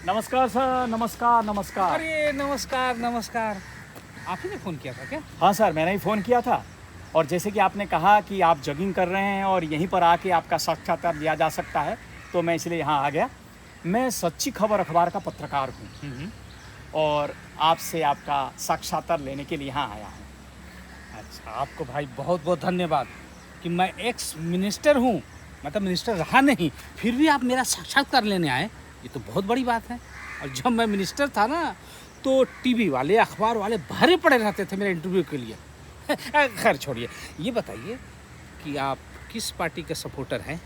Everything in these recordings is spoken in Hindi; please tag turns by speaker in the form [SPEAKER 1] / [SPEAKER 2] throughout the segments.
[SPEAKER 1] नमस्कार सर, नमस्कार नमस्कार।
[SPEAKER 2] अरे नमस्कार नमस्कार। आप ही ने फ़ोन किया था क्या?
[SPEAKER 1] हाँ सर, मैंने ही फ़ोन किया था। और जैसे कि आपने कहा कि आप जॉगिंग कर रहे हैं और यहीं पर आके आपका साक्षात्कार लिया जा सकता है, तो मैं इसलिए यहाँ आ गया। मैं सच्ची खबर अखबार का पत्रकार हूँ और आपसे आपका साक्षात्कार लेने के लिए यहाँ आया हूँ।
[SPEAKER 2] अच्छा, आपको भाई बहुत बहुत धन्यवाद कि मैं एक्स मिनिस्टर हूँ, मतलब मिनिस्टर रहा नहीं, फिर भी आप मेरा साक्षात्कार लेने आए, ये तो बहुत बड़ी बात है। और जब मैं मिनिस्टर था ना, तो टीवी वाले अखबार वाले भरे पड़े रहते थे मेरे इंटरव्यू के लिए। खैर छोड़िए, ये बताइए कि आप किस पार्टी के सपोर्टर हैं?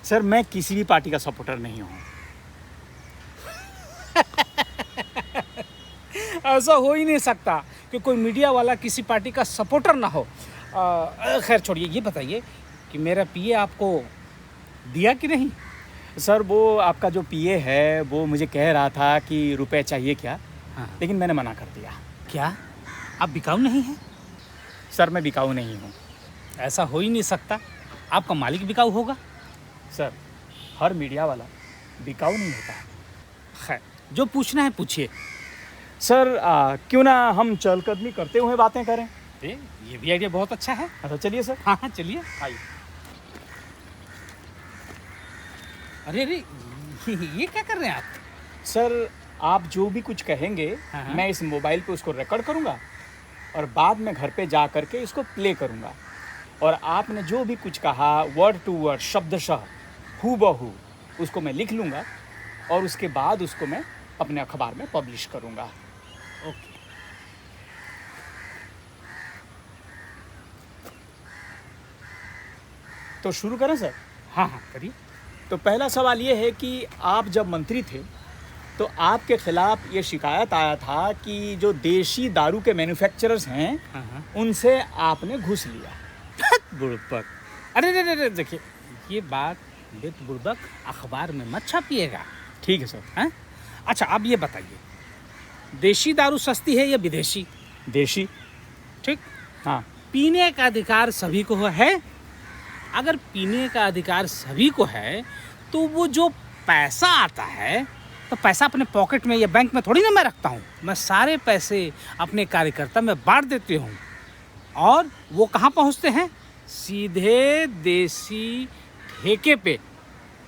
[SPEAKER 1] सर, मैं किसी भी पार्टी का सपोर्टर नहीं हूँ।
[SPEAKER 2] ऐसा हो ही नहीं सकता कि कोई मीडिया वाला किसी पार्टी का सपोर्टर ना हो। खैर छोड़िए, ये बताइए कि मेरा पीए आपको दिया कि नहीं?
[SPEAKER 1] सर, वो आपका जो पीए है वो मुझे कह रहा था कि रुपए चाहिए क्या,
[SPEAKER 2] हाँ।
[SPEAKER 1] लेकिन मैंने मना कर दिया।
[SPEAKER 2] क्या आप बिकाऊ नहीं हैं?
[SPEAKER 1] सर, मैं बिकाऊ नहीं हूँ।
[SPEAKER 2] ऐसा हो ही नहीं सकता, आपका मालिक बिकाऊ होगा।
[SPEAKER 1] सर, हर मीडिया वाला बिकाऊ नहीं होता है।
[SPEAKER 2] खैर, जो पूछना है पूछिए।
[SPEAKER 1] सर, क्यों ना हम चहलकदमी करते हुए बातें करें।
[SPEAKER 2] ये भी आइडिया बहुत अच्छा है।
[SPEAKER 1] अच्छा चलिए सर।
[SPEAKER 2] हाँ हाँ, चलिए।
[SPEAKER 1] आइए।
[SPEAKER 2] अरे अरे, ये क्या कर रहे हैं आप?
[SPEAKER 1] सर, आप जो भी कुछ कहेंगे
[SPEAKER 2] हाँ।
[SPEAKER 1] मैं इस मोबाइल पे उसको रिकॉर्ड करूँगा और बाद में घर पे जा करके इसको प्ले करूँगा। और आपने जो भी कुछ कहा वर्ड टू वर्ड, शब्दशः हूबहू, उसको मैं लिख लूँगा और उसके बाद उसको मैं अपने अखबार में पब्लिश करूँगा।
[SPEAKER 2] ओके।
[SPEAKER 1] तो शुरू करें सर?
[SPEAKER 2] हाँ हाँ, करिए।
[SPEAKER 1] तो पहला सवाल ये है कि आप जब मंत्री थे तो आपके खिलाफ ये शिकायत आया था कि जो देशी दारू के मैन्युफैक्चरर्स हैं
[SPEAKER 2] हाँ।
[SPEAKER 1] उनसे आपने घूस लिया।
[SPEAKER 2] बुड़बक। अरे अरे अरे, देखिए, ये बात बेत बुड़बक अखबार में मत छापिएगा।
[SPEAKER 1] ठीक है सर।
[SPEAKER 2] हैं? अच्छा, अब ये बताइए, देशी दारू सस्ती है या विदेशी?
[SPEAKER 1] देशी।
[SPEAKER 2] ठीक।
[SPEAKER 1] हाँ।
[SPEAKER 2] पीने का अधिकार सभी को है। अगर पीने का अधिकार सभी को है तो वो जो पैसा आता है, तो पैसा अपने पॉकेट में या बैंक में थोड़ी ना मैं रखता हूँ। मैं सारे पैसे अपने कार्यकर्ता में बांट देती हूँ और वो कहाँ पहुँचते हैं? सीधे देसी ठेके पे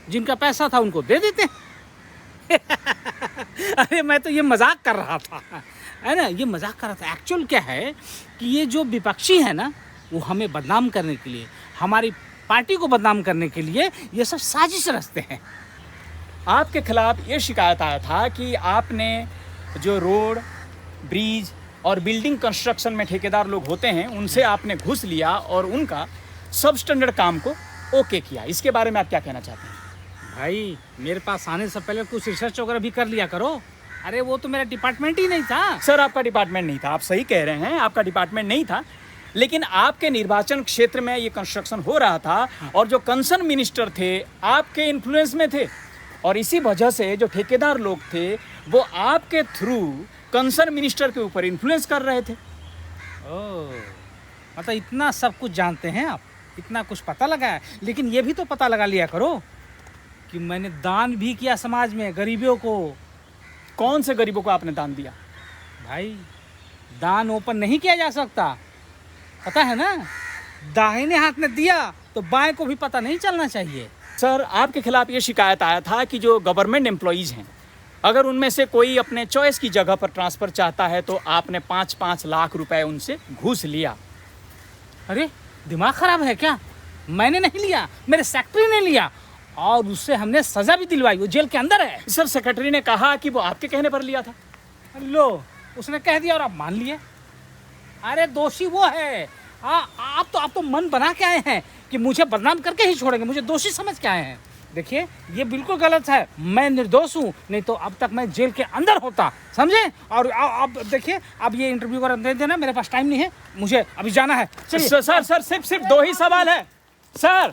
[SPEAKER 2] जिनका पैसा था उनको दे देते हैं। अरे मैं तो ये मजाक कर रहा था, है ना, ये मजाक कर रहा था। एक्चुअल क्या है कि ये जो विपक्षी है ना, वो हमें बदनाम करने के लिए, हमारी पार्टी को बदनाम करने के लिए ये सब साजिश रचते हैं।
[SPEAKER 1] आपके खिलाफ ये शिकायत आया था कि आपने जो रोड, ब्रिज और बिल्डिंग कंस्ट्रक्शन में ठेकेदार लोग होते हैं उनसे आपने घूस लिया और उनका सब स्टैंडर्ड काम को ओके किया। इसके बारे में आप क्या कहना चाहते हैं?
[SPEAKER 2] भाई, मेरे पास आने से पहले कुछ रिसर्च वगैरह भी कर लिया करो। अरे वो तो मेरा डिपार्टमेंट ही नहीं था।
[SPEAKER 1] सर, आपका डिपार्टमेंट नहीं था, आप सही कह रहे हैं, आपका डिपार्टमेंट नहीं था, लेकिन आपके निर्वाचन क्षेत्र में ये कंस्ट्रक्शन हो रहा था और जो कंसर्न मिनिस्टर थे आपके इन्फ्लुएंस में थे और इसी वजह से जो ठेकेदार लोग थे वो आपके थ्रू कंसर्न मिनिस्टर के ऊपर इन्फ्लुएंस कर रहे थे।
[SPEAKER 2] ओह, मतलब इतना सब कुछ जानते हैं आप, इतना कुछ पता लगा है। लेकिन ये भी तो पता लगा लिया करो कि मैंने दान भी किया समाज में, गरीबों को।
[SPEAKER 1] कौन से गरीबों को आपने दान दिया?
[SPEAKER 2] भाई, दान ओपन नहीं किया जा सकता, पता है ना। दाहिने हाथ ने दिया तो बाएं को भी पता नहीं चलना चाहिए।
[SPEAKER 1] सर, आपके खिलाफ ये शिकायत आया था कि जो गवर्नमेंट एम्प्लॉइज़ हैं, अगर उनमें से कोई अपने चॉइस की जगह पर ट्रांसफ़र चाहता है तो आपने 5-5 लाख रुपए उनसे घूस लिया।
[SPEAKER 2] अरे दिमाग खराब है क्या? मैंने नहीं लिया, मेरे सेक्रेटरी ने लिया और उससे हमने सजा भी दिलवाई, वो जेल के अंदर है।
[SPEAKER 1] सर, सेक्रेटरी ने कहा कि वो आपके कहने पर लिया था।
[SPEAKER 2] लो, उसने कह दिया और आप मान लिए। अरे दोषी वो है। आप तो मन बना के आए हैं कि मुझे बदनाम करके ही छोड़ेंगे, मुझे दोषी समझ के आए हैं। देखिए, ये बिल्कुल गलत है। मैं निर्दोष हूँ, नहीं तो अब तक मैं जेल के अंदर होता, समझे। और अब देखिए, अब ये इंटरव्यू कर दे देना, मेरे पास टाइम नहीं है, मुझे अभी जाना है।
[SPEAKER 1] सर सिर्फ 2 ही सवाल है। सर।